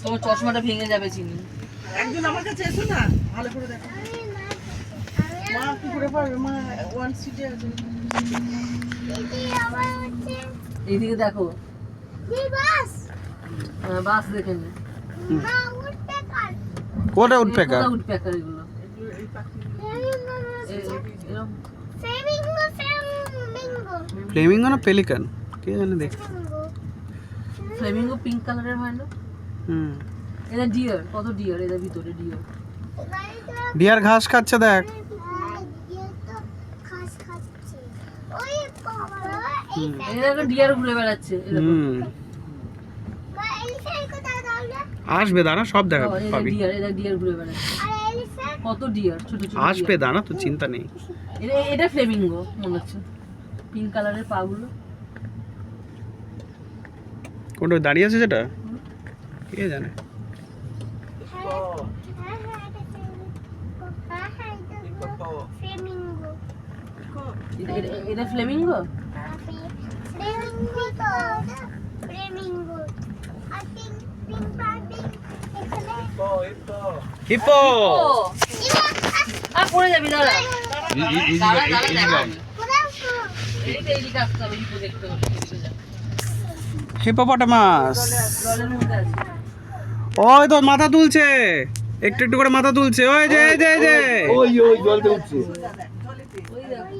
তোমার চশমাটা ভেঙে যাবে চিনি। একজন আমার কাছে এসো না, ভালো করে দেখো। মা কি করে পারবে? মা ওয়ান সিটে আছে। এইদিকে দেখো, বাস দেখে নে। কোটা উডপেকার? উডপেকার এগুলো। এই পাখি এরকম ফ্লেমিঙ্গো না পেলিকান কে জানে দেখ। ফ্লেমিঙ্গো পিঙ্ক কালারের হয় না? হুম, এটা ডিয়ার, কত ডিয়ার এদের ভিতরে ডিয়ার। ডিয়ার ঘাস খাচ্ছে দেখ। এদের ডিয়ার ঘুরে বেড়াচ্ছে এরকম। হুম, আসবে দাঁড়া, সব দেখা পাবি। ডিয়ার, এদের ডিয়ার ঘুরে বেড়াচ্ছে। কত ডিয়ার, ছোট ছোট আসবে দাঁড়া, তো চিন্তা নেই। এটা ফ্লেমিঙ্গো মনে হচ্ছে, পিঙ্ক কালারের পা গুলো। কোনটা দাঁড়িয়ে আছে যেটা? কে জানে। এটা ফ্লেমিঙ্গো। হিপো। পড়ে যাবি, দাঁড়া দাঁড়া দাঁড়া দাঁড়া। এইদিকে আসতে হবে, হিপো দেখতে হবে। হিপোপটামাস। জলের মধ্যে আছে। ওই তো মাথা তুলছে, একটু একটু করে মাথা তুলছে। ওই যে এই যে এই যে ওই জলতে উঠছে। ওই দেখো,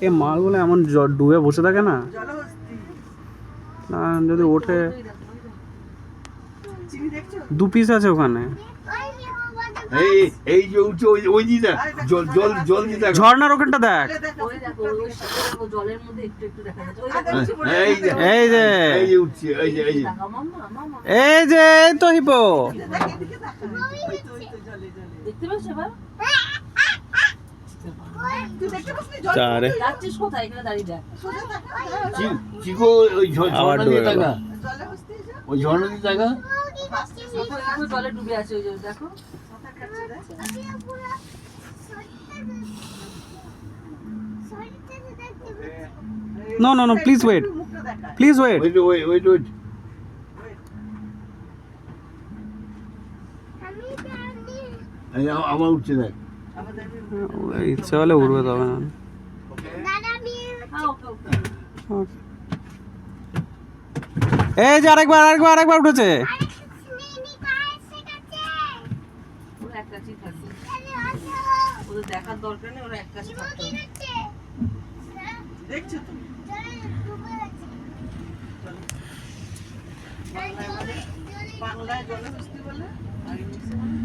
এই মালগুলো এমন ডুবে বসে থাকে না, জলহস্তি। না যদি ওঠে। চিনি দেখছো? 2 পিস আছে ওখানে। এই এই যে উঠছে ওই দিদা জল জল জল দিদা। ঝর্ণার ওখানটা দেখ। ওই দেখো, ওই দেখো, জলের মধ্যে একটু একটু দেখা যাচ্ছে। ওই দেখো, এই যে এই যে এই যে উঠছে এই যে এই যে দেখো, মাম্মা মাম্মা এই যে এই তো হিপো। এদিকে তাকা। ওই তো জলে জলে। দেখতে পাচ্ছ এবার? তুই দেখতে পাসনি জল? চারে যাচ্ছিস কোথায়? এখানে দাঁড়িয়ে দেখ। সোজা তাকা। চিকো ওই আবার ঝর্ণা ডুবে দিয়ে গেল। টাকা জলহস্তি এসে ওই ঝর্ণা দিয়ে টাকা। দেখো, ওই জলে ডুবে আছে, ওই যে দেখো। মাথা কাটছে দেখ। No no no, please wait, মুখটা দেখা। Please wait. ওই ওই ওই ওই আমার উঠছে দেখ। ইচ্ছে হলে উঠবে, তবে না। হ্যাঁ, ওকে ওকে। Okay. এই যে আরেকবার আরেকবার আরেকবার উঠেছে। ওরা এক কাছেই থাকবে, ওদের দেখার দরকার নেই, ওরা এক কাছে থাকতে হবে। দেখছো তুমি? বাংলায় জলহস্তি বলে আর ইংলিশে বলে